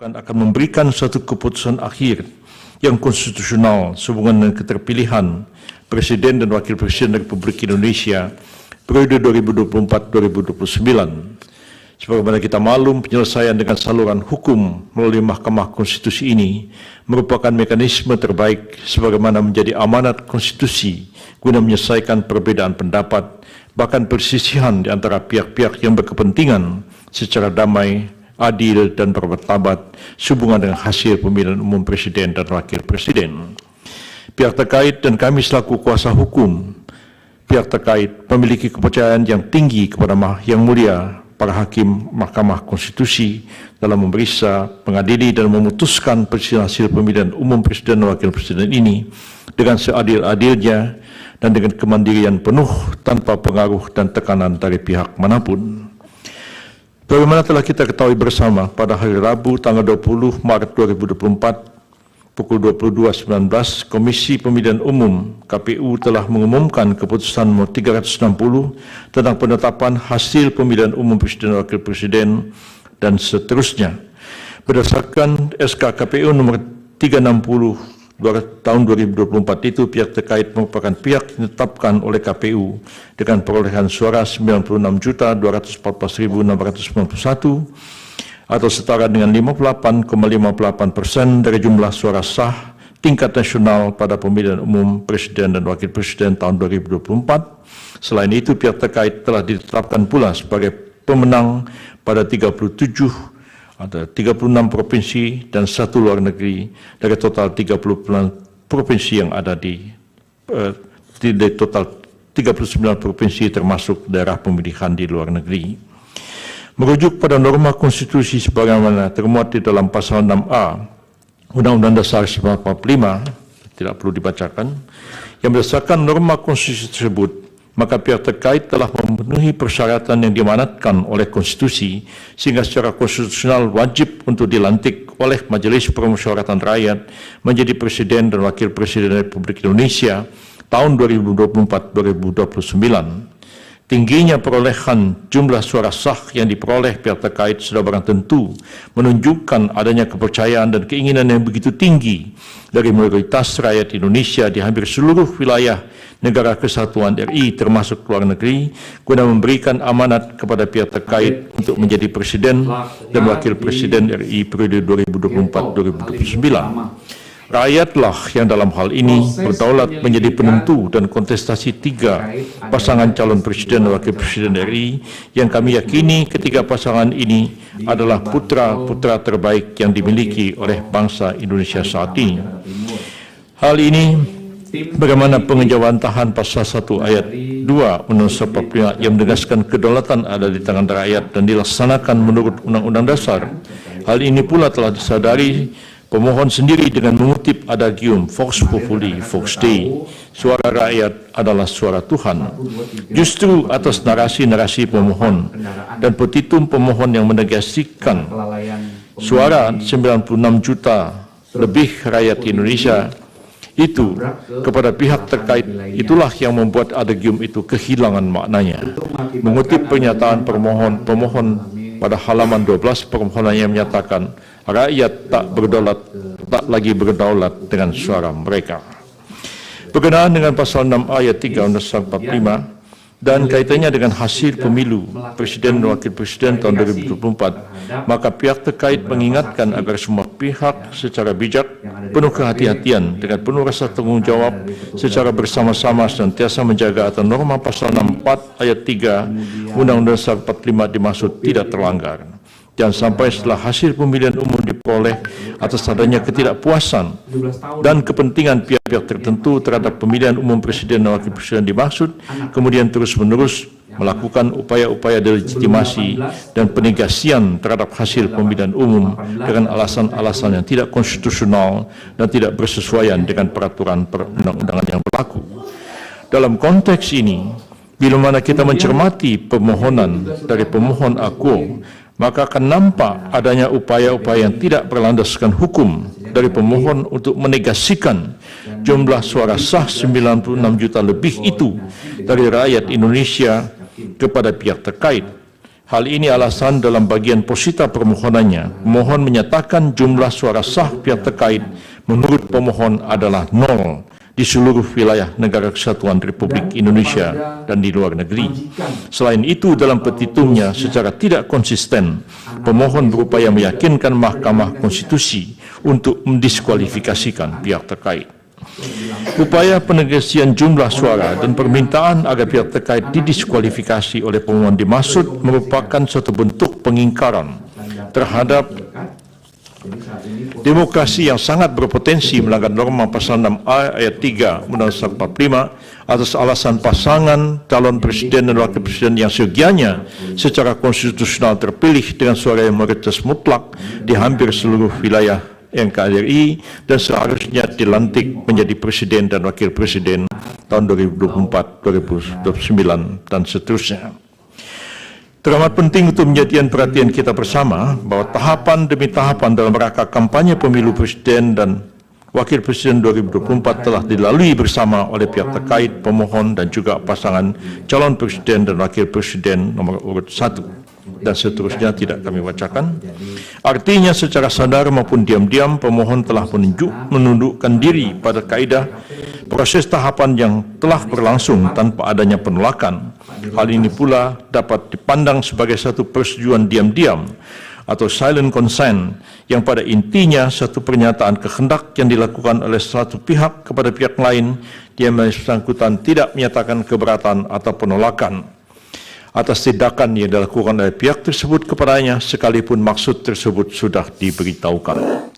akan memberikan suatu keputusan akhir yang konstitusional sehubungan dengan keterpilihan Presiden dan Wakil Presiden Republik Indonesia periode 2024-2029. Sebagaimana kita maklum, penyelesaian dengan saluran hukum melalui Mahkamah Konstitusi ini merupakan mekanisme terbaik sebagaimana menjadi amanat konstitusi guna menyelesaikan perbedaan pendapat, bahkan persisihan di antara pihak-pihak yang berkepentingan secara damai, adil, dan bermartabat sehubungan dengan hasil pemilihan umum Presiden dan Wakil Presiden. Pihak terkait dan kami selaku kuasa hukum pihak terkait memiliki kepercayaan yang tinggi kepada Yang Mulia para Hakim Mahkamah Konstitusi dalam memeriksa, mengadili, dan memutuskan hasil pemilihan umum Presiden dan Wakil Presiden ini dengan seadil-adilnya dan dengan kemandirian penuh tanpa pengaruh dan tekanan dari pihak manapun. Bagaimana telah kita ketahui bersama, pada hari Rabu tanggal 20 Maret 2024 pukul 22.19, Komisi Pemilihan Umum KPU telah mengumumkan keputusan nomor 360 tentang penetapan hasil pemilihan umum Presiden dan Wakil Presiden dan seterusnya. Berdasarkan SK KPU nomor 360 tahun 2024 itu, pihak terkait merupakan pihak yang ditetapkan oleh KPU dengan perolehan suara 96.214.691 atau setara dengan 58,58% dari jumlah suara sah tingkat nasional pada pemilihan umum Presiden dan Wakil Presiden tahun 2024. Selain itu, pihak terkait telah ditetapkan pula sebagai pemenang pada 36 provinsi dan 1 luar negeri dari total 30 provinsi yang ada di total 39 provinsi termasuk daerah pemilihan di luar negeri. Merujuk pada norma konstitusi sebagaimana termuat di dalam pasal 6A Undang-Undang Dasar 1945, tidak perlu dibacakan, yang berdasarkan norma konstitusi tersebut, maka pihak terkait telah memenuhi persyaratan yang diamanatkan oleh konstitusi sehingga secara konstitusional wajib untuk dilantik oleh Majelis Permusyawaratan Rakyat menjadi Presiden dan Wakil Presiden Republik Indonesia tahun 2024-2029. Tingginya perolehan jumlah suara sah yang diperoleh pihak terkait sudah barang tentu menunjukkan adanya kepercayaan dan keinginan yang begitu tinggi dari mayoritas rakyat Indonesia di hampir seluruh wilayah Negara Kesatuan RI termasuk luar negeri guna memberikan amanat kepada pihak terkait untuk menjadi Presiden dan Wakil Presiden RI periode 2024-2029. Rakyatlah yang dalam hal ini berdaulat menjadi penentu dan kontestasi 3 pasangan calon Presiden dan Wakil Presiden RI yang kami yakini ketiga pasangan ini adalah putra-putra terbaik yang dimiliki oleh bangsa Indonesia saat ini. Hal ini bagaimana pengejawantahan pasal 1 ayat 2 Undang-Undang 45 yang menegaskan kedaulatan ada di tangan rakyat dan dilaksanakan menurut Undang-Undang Dasar. Hal ini pula telah disadari pemohon sendiri dengan mengutip adagium Vox Populi Vox Dei, suara rakyat adalah suara Tuhan. Justru atas narasi-narasi pemohon dan petitum pemohon yang menegasikan suara 96 juta lebih rakyat Indonesia itu kepada pihak terkait, itulah yang membuat adagium itu kehilangan maknanya. Mengutip pernyataan pemohon pada halaman 12 permohonan yang menyatakan rakyat tak lagi berdaulat dengan suara mereka. Berkenaan dengan pasal 6 ayat 3 Undang-Undang 45 dan kaitannya dengan hasil pemilu Presiden dan Wakil Presiden tahun 2024, maka pihak terkait mengingatkan agar semua pihak secara bijak, penuh kehati-hatian, dengan penuh rasa tanggung jawab, secara bersama-sama senantiasa menjaga agar norma pasal 64 ayat 3 Undang-Undang 45 dimaksud tidak terlanggar. Jangan sampai setelah hasil pemilihan umum diperoleh atas adanya ketidakpuasan dan kepentingan pihak-pihak tertentu terhadap pemilihan umum Presiden dan Wakil Presiden dimaksud, kemudian terus-menerus melakukan upaya-upaya delegitimasi dan penegasian terhadap hasil pemilihan umum dengan alasan-alasan yang tidak konstitusional dan tidak bersesuaian dengan peraturan perundang-undangan yang berlaku. Dalam konteks ini, bila mana kita mencermati permohonan dari pemohon akuo, maka akan nampak adanya upaya-upaya yang tidak berlandaskan hukum dari pemohon untuk menegasikan jumlah suara sah 96 juta lebih itu dari rakyat Indonesia kepada pihak terkait. Hal ini alasan dalam bagian posita permohonannya, pemohon menyatakan jumlah suara sah pihak terkait menurut pemohon adalah 0 di seluruh wilayah Negara Kesatuan Republik Indonesia dan di luar negeri. Selain itu, dalam petitumnya secara tidak konsisten, pemohon berupaya meyakinkan Mahkamah Konstitusi untuk mendiskualifikasikan pihak terkait. Upaya penegasian jumlah suara dan permintaan agar pihak terkait didiskualifikasi oleh pemohon dimaksud merupakan suatu bentuk pengingkaran terhadap demokrasi yang sangat berpotensi melanggar norma pasal 6A ayat 3 Undang-Undang 45 atas alasan pasangan calon presiden dan wakil presiden yang seyogianya secara konstitusional terpilih dengan suara yang mayoritas mutlak di hampir seluruh wilayah NKRI dan seharusnya dilantik menjadi presiden dan wakil presiden tahun 2024, 2029 dan seterusnya. Teramat penting untuk menjadikan perhatian kita bersama bahwa tahapan demi tahapan dalam rangka kampanye pemilu presiden dan wakil presiden 2024 telah dilalui bersama oleh pihak terkait, pemohon dan juga pasangan calon presiden dan wakil presiden nomor urut 1 dan seterusnya tidak kami bacakan. Artinya secara sadar maupun diam-diam pemohon telah menundukkan diri pada kaedah proses tahapan yang telah berlangsung tanpa adanya penolakan. Hal ini pula dapat dipandang sebagai satu persetujuan diam-diam atau silent consent yang pada intinya satu pernyataan kehendak yang dilakukan oleh satu pihak kepada pihak lain yang bersangkutan tidak menyatakan keberatan atau penolakan atas tindakan yang dilakukan oleh pihak tersebut kepadanya sekalipun maksud tersebut sudah diberitahukan.